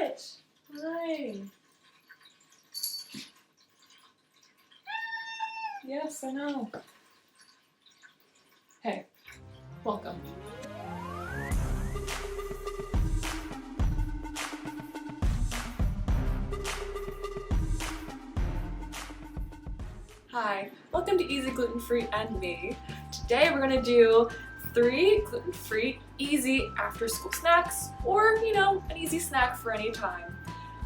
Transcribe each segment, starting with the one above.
it. Hi. Yes, I know. Hey, welcome. Hi, welcome to Easy Gluten Free and Me. Today we're gonna do 3 gluten-free, easy after-school snacks, or an easy snack for any time.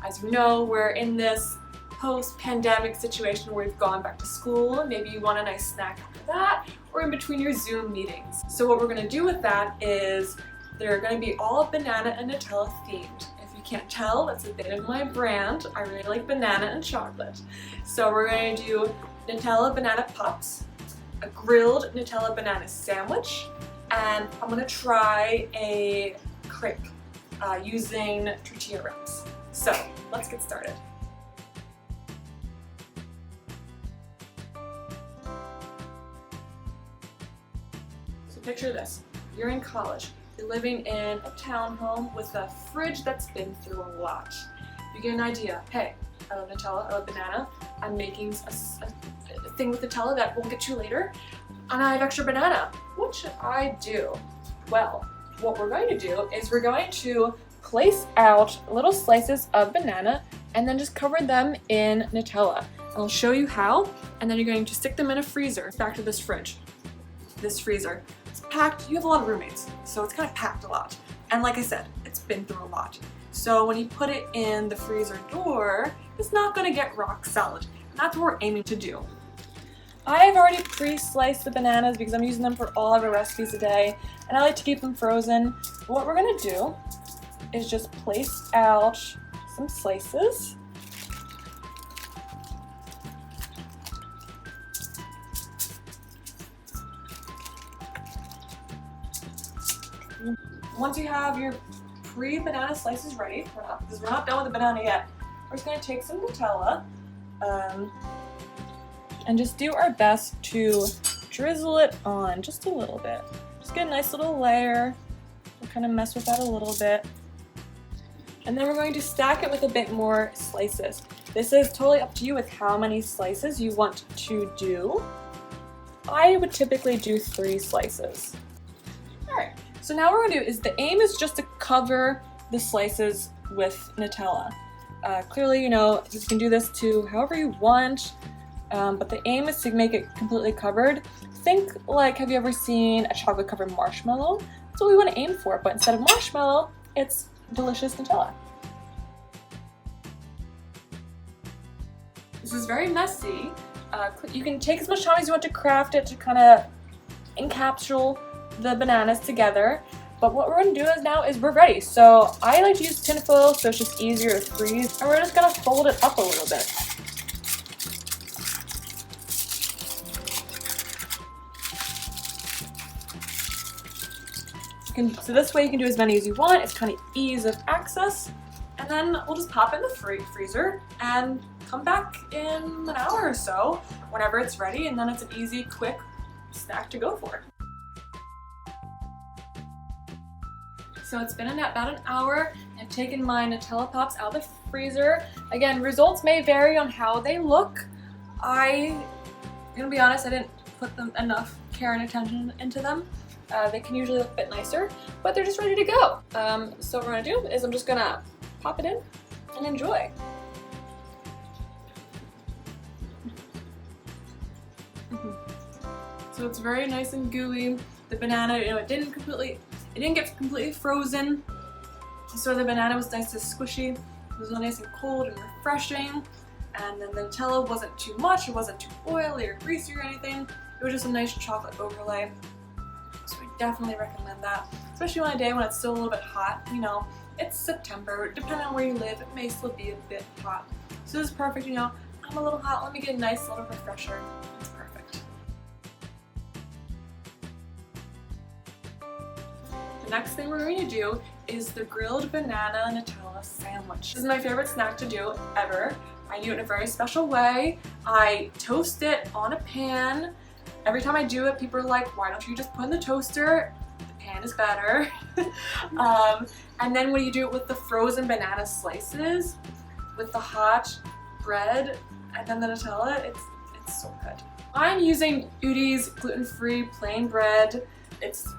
As we know, we're in this post-pandemic situation where we've gone back to school. Maybe you want a nice snack after that, or in between your Zoom meetings. So what we're gonna do with that is they're gonna be all banana and Nutella themed. If you can't tell, that's a bit of my brand. I really like banana and chocolate. So we're gonna do Nutella banana pups, a grilled Nutella banana sandwich, and I'm gonna try a crepe using tortilla wraps. So let's get started. So picture this, you're in college, you're living in a townhome with a fridge that's been through a lot. You get an idea, hey, I love Nutella, I love banana, I'm making a thing with Nutella that won't get you later, and I have extra banana. What should I do? Well, what we're going to do is we're going to place out little slices of banana and then just cover them in Nutella. I'll show you how, and then you're going to stick them in a freezer. Back to this fridge. This freezer. It's packed. You have a lot of roommates, so it's kind of packed a lot. And like I said, it's been through a lot. So when you put it in the freezer door, it's not going to get rock solid. And that's what we're aiming to do. I've already pre-sliced the bananas because I'm using them for all of our recipes today, and I like to keep them frozen. What we're going to do is just place out some slices. Once you have your pre-banana slices ready, because we're not done with the banana yet, we're just going to take some Nutella and just do our best to drizzle it on just a little bit. Just get a nice little layer. We'll kind of mess with that a little bit. And then we're going to stack it with a bit more slices. This is totally up to you with how many slices you want to do. I would typically do 3 slices. Alright, so now what we're going to do is the aim is just to cover the slices with Nutella. Clearly, you can do this to however you want, but the aim is to make it completely covered. Think like, have you ever seen a chocolate covered marshmallow? That's what we want to aim for, but instead of marshmallow, it's delicious Nutella. This is very messy. You can take as much time as you want to craft it to kind of encapsulate the bananas together. But what we're going to do now is we're ready. So I like to use tin foil so it's just easier to freeze. And we're just going to fold it up a little bit. So this way you can do as many as you want. It's kind of ease of access. And then we'll just pop it in the freezer and come back in an hour or so whenever it's ready. And then it's an easy, quick snack to go for. So it's been about an hour. I've taken my Nutella Pops out of the freezer. Again, results may vary on how they look. I'm gonna be honest, I didn't put them enough care and attention into them. They can usually look a bit nicer, but they're just ready to go. So what we're gonna do is I'm just gonna pop it in and enjoy. So it's very nice and gooey. The banana, it didn't get completely frozen. So the banana was nice and squishy. It was really nice and cold and refreshing. And then the Nutella wasn't too much. It wasn't too oily or greasy or anything. It was just a nice chocolate overlay. So I definitely recommend that, especially on a day when it's still a little bit hot. It's September. Depending on where you live, it may still be a bit hot. So this is perfect. I'm a little hot. Let me get a nice little refresher. It's perfect. The next thing we're going to do is the grilled banana Nutella sandwich. This is my favorite snack to do ever. I do it in a very special way. I toast it on a pan. Every time I do it, people are like, why don't you just put it in the toaster? pan is better. And then when you do it with the frozen banana slices, with the hot bread, and then the Nutella, it's so good. I'm using Udi's gluten-free plain bread. It's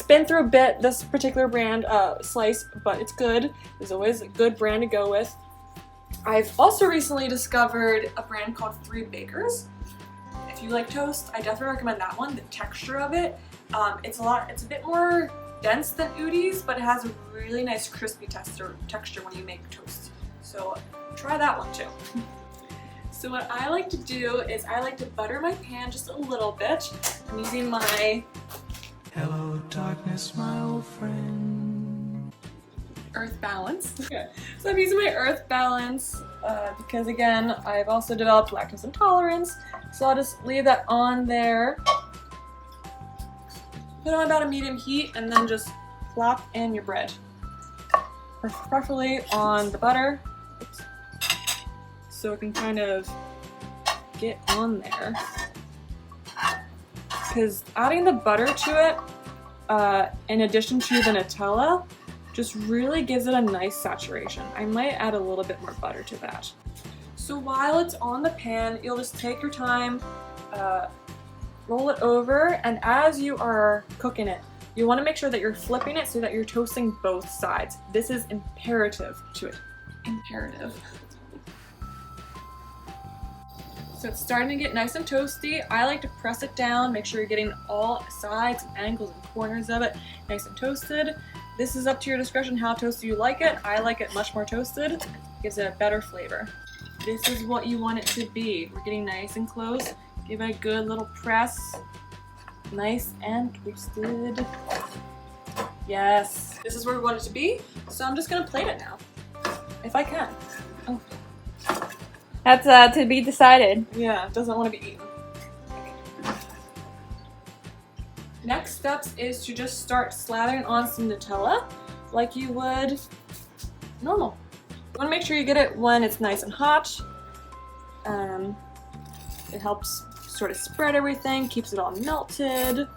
been through a bit, this particular brand slice, but it's good. There's always a good brand to go with. I've also recently discovered a brand called 3 Bakers. If you like toast, I definitely recommend that one. The texture of it, it's a bit more dense than Udi's, but it has a really nice crispy texture when you make toast. So try that one too. So what I like to do is I like to butter my pan just a little bit. I'm using my Hello darkness, my old friend. Earth Balance. Okay. So I'm using my Earth Balance because again, I've also developed lactose intolerance. So I'll just leave that on there. Put on about a medium heat and then just plop in your bread. Preferably on the butter. Oops. So it can kind of get on there. Because adding the butter to it, in addition to the Nutella, just really gives it a nice saturation. I might add a little bit more butter to that. So while it's on the pan, you'll just take your time, roll it over, and as you are cooking it, you want to make sure that you're flipping it so that you're toasting both sides. This is imperative to it. Imperative. So it's starting to get nice and toasty. I like to press it down, make sure you're getting all sides and angles and corners of it nice and toasted. This is up to your discretion how toasty you like it. I like it much more toasted. It gives it a better flavor. This is what you want it to be. We're getting nice and close. Give it a good little press. Nice and toasted. Yes. This is where we want it to be. So I'm just gonna plate it now. If I can. Oh. That's to be decided. Yeah, it doesn't want to be eaten. Next steps is to just start slathering on some Nutella like you would normal. You want to make sure you get it when it's nice and hot. It helps sort of spread everything, keeps it all melted.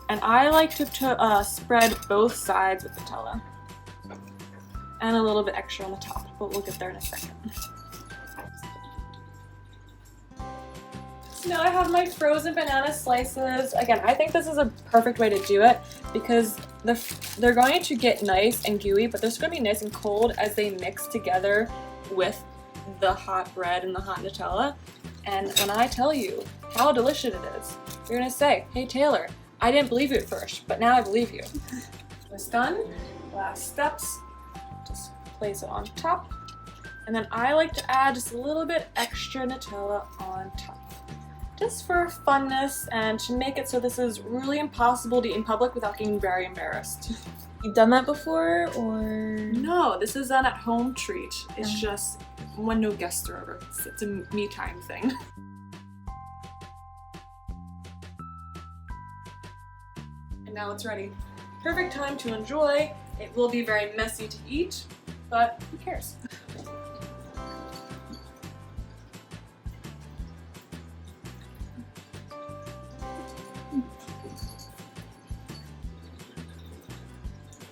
And I like to spread both sides with Nutella. And a little bit extra on the top, but we'll get there in a second. Now I have my frozen banana slices. Again, I think this is a perfect way to do it because they're going to get nice and gooey, but they're just going to be nice and cold as they mix together with the hot bread and the hot Nutella. And when I tell you how delicious it is, you're going to say, hey Taylor, I didn't believe you at first, but now I believe you. It's done. Last steps, just place it on top. And then I like to add just a little bit extra Nutella on top. Just for funness and to make it so this is really impossible to eat in public without getting very embarrassed. You've done that before, or? No, this is an at-home treat. It's just when no guests are over. It's a me time thing. And now it's ready. Perfect time to enjoy. It will be very messy to eat, but who cares?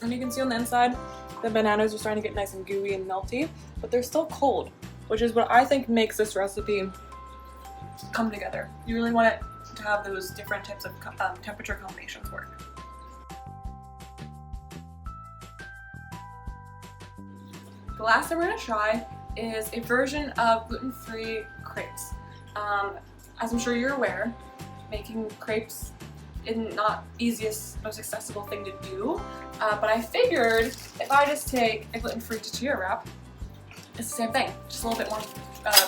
And you can see on the inside, the bananas are starting to get nice and gooey and melty, but they're still cold, which is what I think makes this recipe come together. You really want it to have those different types of temperature combinations work. The last thing we're going to try is a version of gluten-free crepes. As I'm sure you're aware, making crepes is not the easiest, most accessible thing to do, but I figured if I just take a gluten-free tortilla wrap, it's the same thing, just a little bit more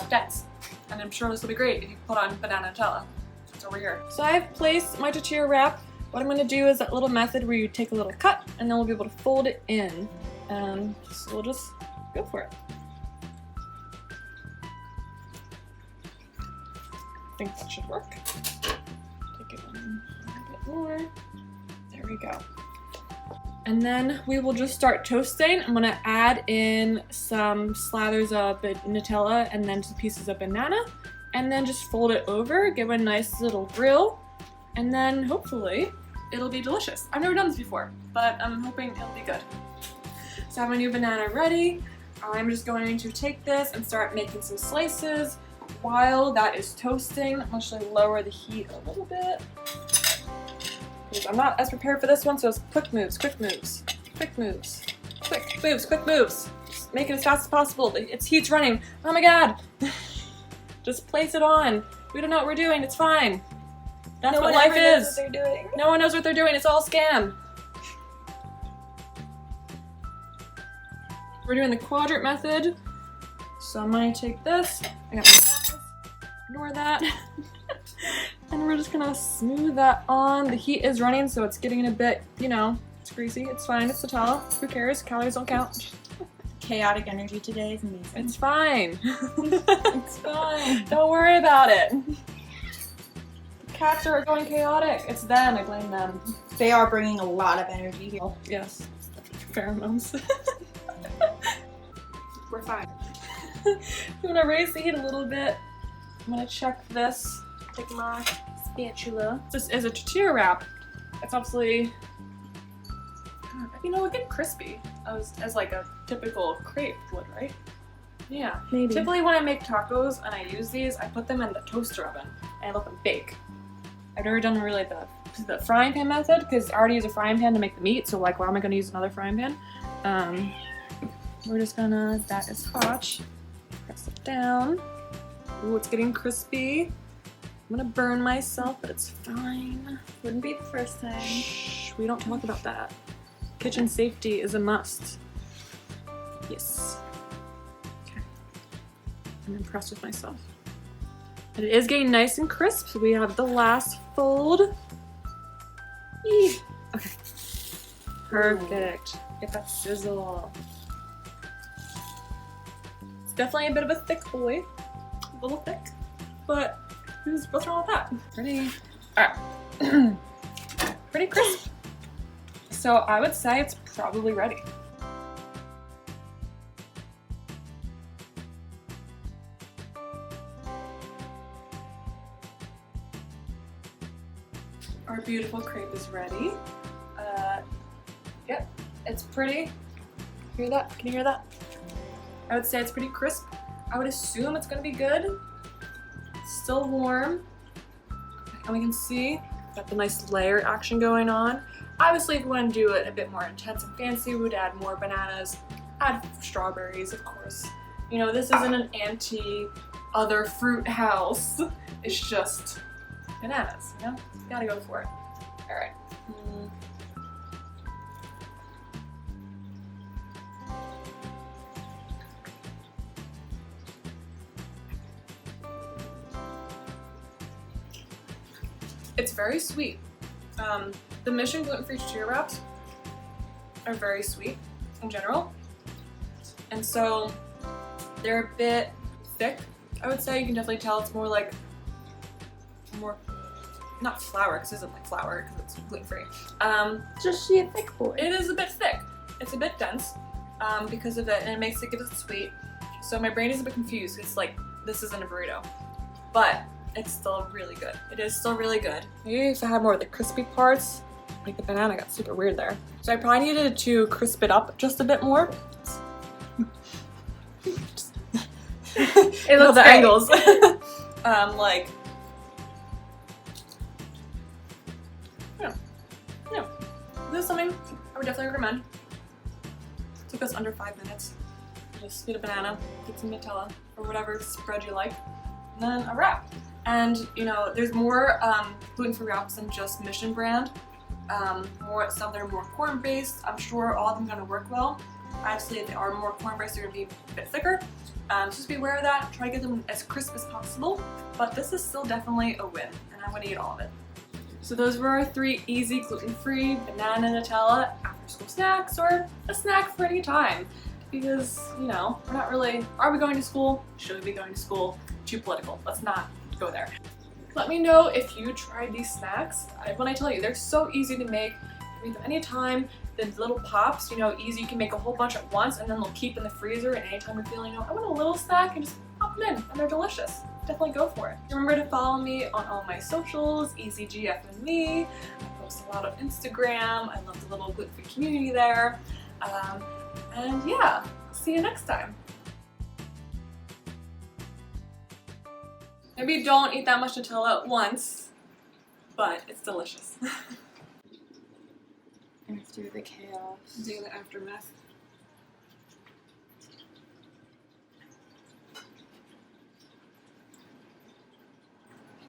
dense. And I'm sure this will be great if you put on banana Nutella. It's over here. So I've placed my tortilla wrap. What I'm going to do is that little method where you take a little cut and then we'll be able to fold it in. So we'll just go for it. I think that should work. Take it in a bit more. There we go. And then we will just start toasting. I'm gonna add in some slathers of Nutella and then some pieces of banana, and then just fold it over, give it a nice little grill, and then hopefully it'll be delicious. I've never done this before, but I'm hoping it'll be good. So I have my new banana ready. I'm just going to take this and start making some slices. While that is toasting, I'm actually lower the heat a little bit. Because I'm not as prepared for this one, so it's quick moves, quick moves, quick moves, quick moves, quick moves. Just make it as fast as possible. Its heat's running. Oh my god. Just place it on. We don't know what we're doing. It's fine. That's what life is. Knows what they're doing. No one knows what they're doing. It's all scam. We're doing the quadrant method. So I'm going to take this. I got my eyes. Ignore that. And we're just going to smooth that on. The heat is running, so it's getting a bit, you know, it's greasy. It's fine. It's Nutella. Who cares? Calories don't count. Chaotic energy today is amazing. It's fine. It's fine. Don't worry about it. The cats are going chaotic. It's them. I blame them. They are bringing a lot of energy here. Yes. Pheromones. We're fine. I'm gonna raise the heat a little bit. I'm gonna check this. Take my spatula. This is a tortilla wrap. It's obviously, you know, getting crispy as like a typical crepe would, right? Yeah. Maybe. Typically when I make tacos and I use these, I put them in the toaster oven and I let them bake. I've never done really the frying pan method because I already use a frying pan to make the meat, so like why am I gonna use another frying pan? We're just gonna, that is hot. Press it down. Ooh, it's getting crispy. I'm gonna burn myself, but it's fine. Wouldn't be the first time. Shh, we don't talk about that. Kitchen safety is a must. Yes. Okay. I'm impressed with myself. And it is getting nice and crisp, so we have the last fold. Yee. Okay. Perfect. Get that sizzle. It's definitely a bit of a thick boy. A little thick, but what's wrong with that? Pretty. Alright. Pretty crisp. So I would say it's probably ready. Our beautiful crepe is ready. Yep, it's pretty. Hear that? Can you hear that? I would say it's pretty crisp. I would assume it's gonna be good. It's still warm. And we can see got the nice layer action going on. Obviously, if we want to do it a bit more intense and fancy, we would add more bananas, add strawberries, of course. You know, this isn't an anti-other fruit house. It's just bananas, you know? You gotta go for it. Alright. It's very sweet. The Mission gluten-free tortilla wraps are very sweet in general. And so they're a bit thick, I would say. You can definitely tell it's more like, not flour, because it isn't like flour, because it's gluten-free. Just she a thick boy. It is a bit thick. It's a bit dense because of it, and it gives it sweet. So my brain is a bit confused. It's like, this isn't a burrito. But it's still really good. It is still really good. Maybe if I had more of the crispy parts, like the banana got super weird there. So I probably needed to crisp it up just a bit more. It looks the great. angles. Like, this is something I would definitely recommend. It took us under 5 minutes. Just get a banana, get some Nutella, or whatever spread you like, and then a wrap. And you know, there's more gluten-free wraps than just Mission brand. Some that are more corn-based. I'm sure all of them are going to work well. Obviously, if they are more corn-based, they're going to be a bit thicker. So just be aware of that. Try to get them as crisp as possible. But this is still definitely a win, and I'm going to eat all of it. So those were our 3 easy gluten-free banana Nutella after-school snacks, or a snack for any time. Because, you know, we're not really, are we going to school? Should we be going to school? Too political. Let's not go there. Let me know if you tried these snacks. When I tell you, they're so easy to make. You can make them anytime. The little pops, you know, easy. You can make a whole bunch at once, and then they'll keep in the freezer. And anytime you're feeling, you know, I want a little snack, and just pop them in, and they're delicious. Definitely go for it. Remember to follow me on all my socials, EasyGF and me. I post a lot of Instagram. I love the little gluten-free community there. And yeah, see you next time. Maybe don't eat that much Nutella at once, but it's delicious. After the chaos. Doing the aftermath.